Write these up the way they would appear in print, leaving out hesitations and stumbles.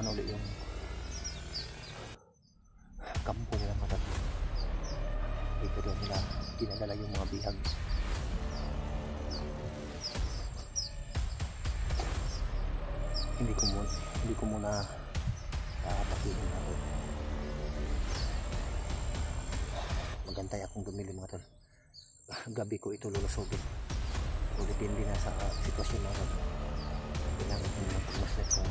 naman ulit yung kampo nila mga tol. Dito daw nila dinadala yung mga bihag. Hindi ko muna papakihin natin. Magantay akong dumili mga tol. Gabi ko ito lulusogin. O depende na sa sitwasyon mga tol. Kailangan ko naman pagmaslet kung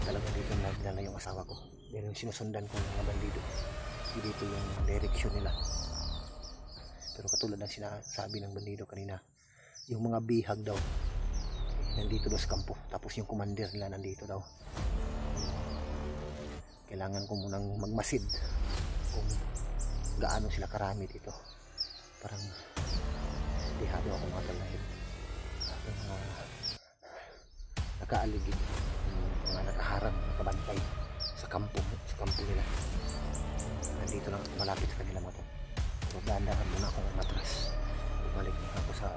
talagang dito nagdala yung asawa ko. Dahil yung sinusundan ko ng mga bandido. Dito yung direksyon nila. Pero katulad ng sinasabi ng bandido kanina, yung mga bihag daw nandito daw sa kampo, tapos yung commander nila nandito daw. Kailangan ko munang magmasid kung gaano sila karami dito. Parang dihado ako mga talahid. Yung mga nakaaligid, yung mga nakaharang, nakabantay sa kampo nila. Nandito lang malapit sa kanila mga to. So dahan-dahan muna akong matras. Bumalik na ako sa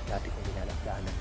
dati kong dinalagdaanan.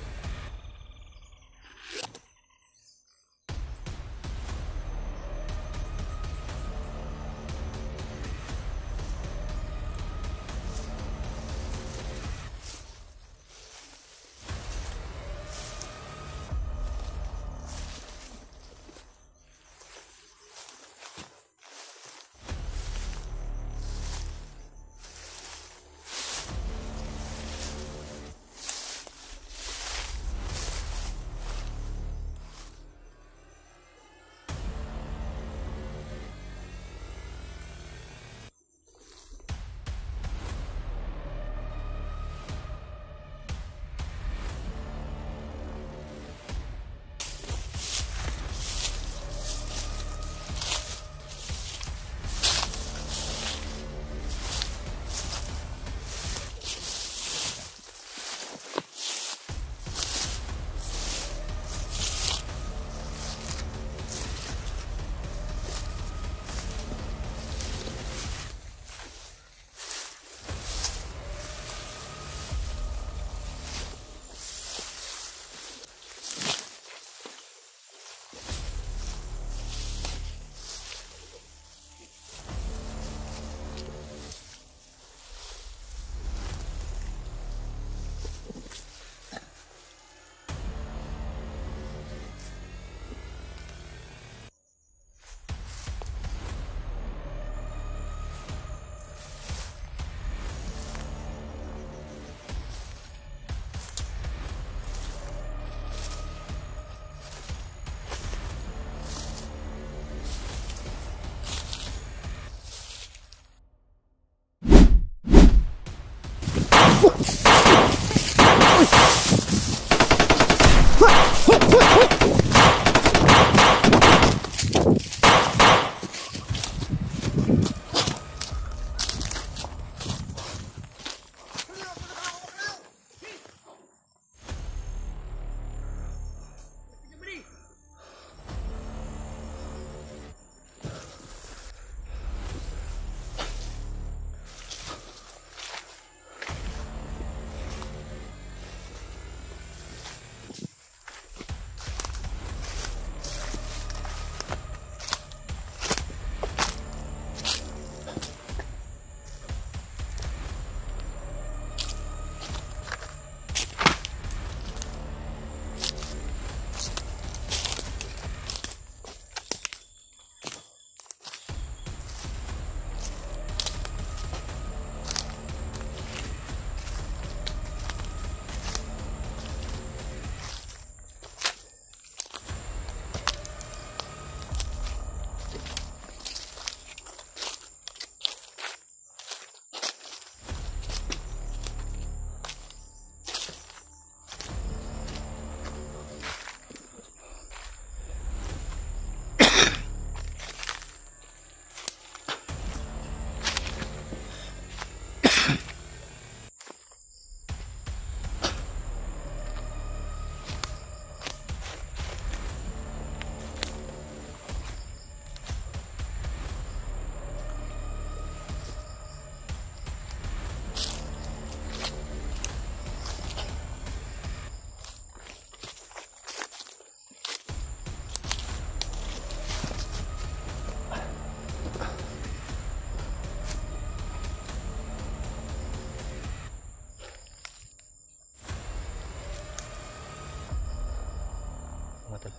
mga tol.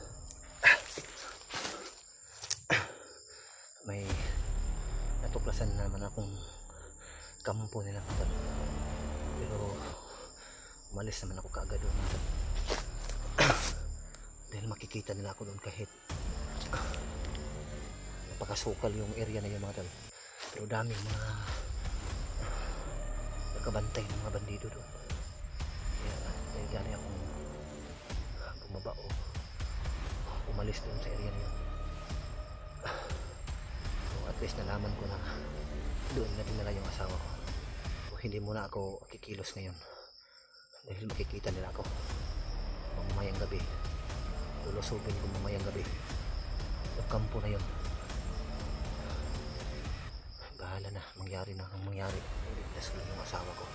May natuklasan naman akong kampo nila mga tol. Pero umalis naman ako kaagad doon mga tol. Dahil makikita nila ako doon kahit napakasukal yung area na yun mga tol. Pero daming mga nakabantay ng mga bandido doon. Kaya dali akong bumaba o umalis doon sa area na yun. So at least nalaman ko na doon na dinala yung asawa ko. So, hindi muna ako kikilos ngayon dahil makikita nila ako mamayang gabi. Lulusubin ko mamayang gabi yung kampo na yun. Bahala na, mangyari na ang mangyari. Iligtas ko yung asawa ko,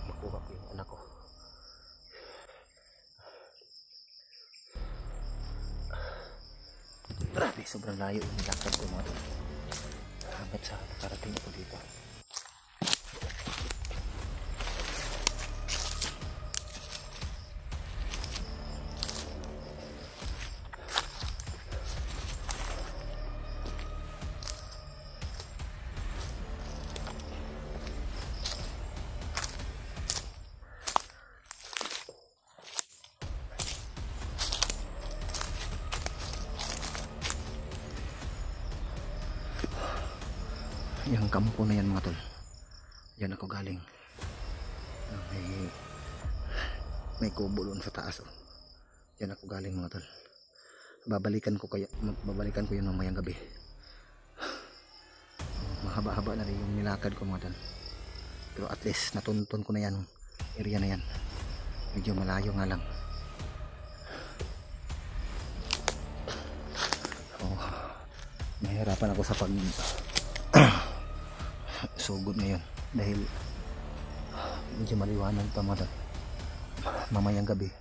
makuha ko yung anak ko. Grabe, sobrang layo yung nilakad ko mga tol. Hanggat sa nakarating ako dito. Yung kampo na yan mga tol, yan ako galing. May kubo doon sa taas oh. Yan ako galing mga tol. Babalikan ko yun mamayang gabi. Mahaba-haba na rin yung nilakad ko mga tol. Pero at least natuntun ko na yan area na yan. Medyo malayo nga lang. Oh, nahihirapan ako sa pag sugod ngayon dahil medyo maliwanag pa mga tol. Mamayang gabi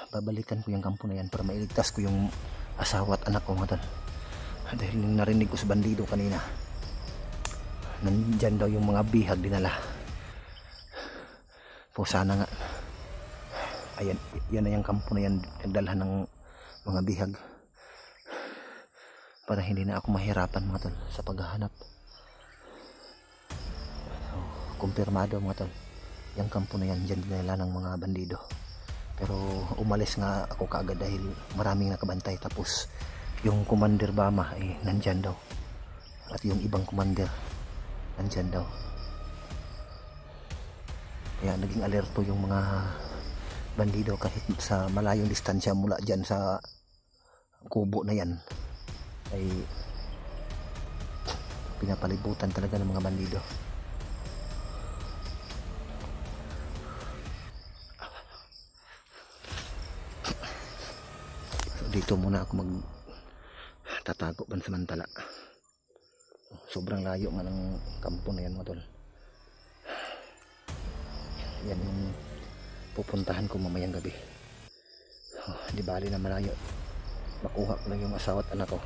babalikan ko yung kampo na yan para mailigtas ko yung asawa at anak ko mga tol. Dahil yung narinig ko sa bandido kanina, nandyan daw yung mga bihag dinala. Po sana nga ayan, yan na yung kampo na yan, nagdalhan ng mga bihag para hindi na ako mahirapan mga tol sa paghahanap. Kumpirmado mga tol, yung kampo na yan dyan dinala ng mga bandido. Pero umalis nga ako kaagad dahil maraming nakabantay. Tapos yung commander Bama nandyan daw, at yung ibang commander nandyan daw. Kaya naging alerto yung mga bandido kahit sa malayong distansya mula dyan sa kubo na yan ay pinapalibutan talaga ng mga bandido. Dito muna ako magtatago pansamantala. Sobrang layo nga ng kampo na yan mga tol. Yan yung pupuntahan ko mamayang gabi. Di bali na malayo, makuha ko lang yung asawa at anak ko.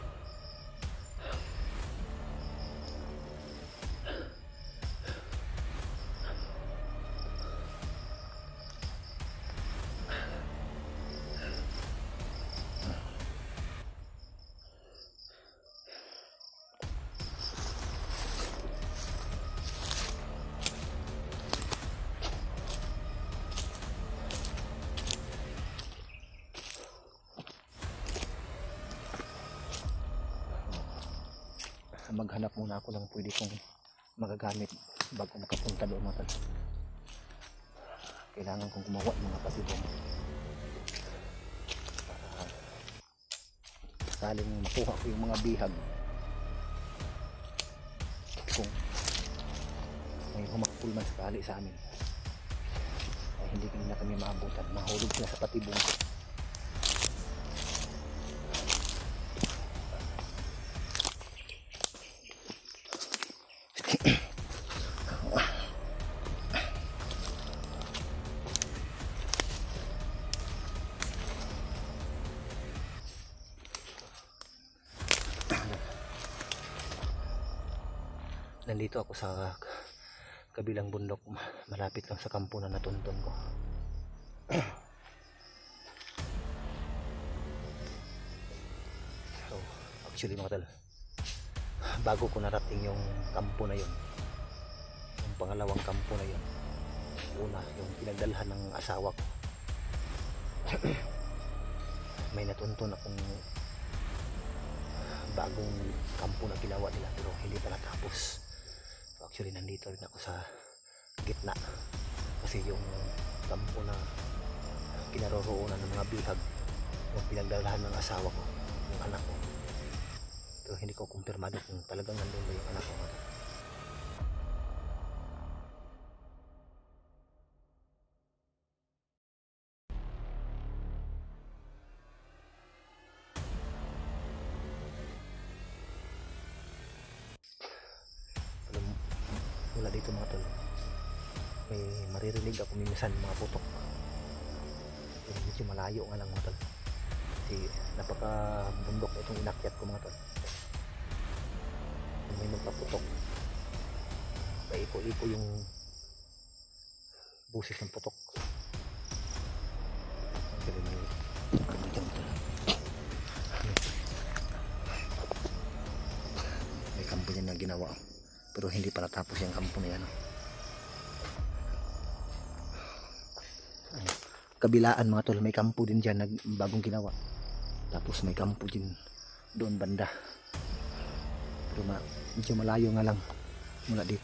Maghanap muna ako ng pwede kong magagamit bago makapunta doon mga tol. Kailangan kong gumawa ng mga pasibong para saling makuha ko yung mga bihag. Kung may humakpul man sakali sa amin ay hindi na kami maabutan, mahulog sila sa patibong ko. Nandito ako sa kabilang bundok, malapit lang sa kampo na natuntun ko. Actually mga tol, bago ko narating yung kampo na yun, yung pangalawang kampo na yun, una yung pinagdalhan ng asawa ko, may natuntun akong bagong kampo na ginawa nila pero hindi pa natapos. So actually nandito rin ako sa gitna kasi yung kampo na kinaroroonan ng mga bihag yung pinagdalhan ng asawa ko, yung anak ko, pero hindi ko kumpirmado kung talagang nandun ba yung anak ko. Mula dito mga tol, may maririnig ako minsan mga putok. Medyo malayo nga lang mga tol kasi napaka bundok itong inakyat ko mga tol. May magpaputok, paiko-iko yung busis ng putok. May kampo niya na ginawa pero hindi pa natapos yung kampo na yan. Kabilaan mga tol, may kampo din dyan na bagong ginawa, tapos may kampo din doon banda, pero medyo malayo nga lang mula dito.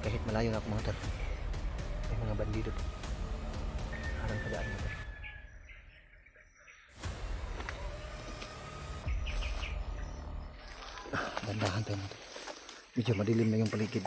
Kahit malayo na ako mga tol, may mga bandido po harang sa daan mga tol. Bandahan tayo mga tol, medyo madilim na yung paligid.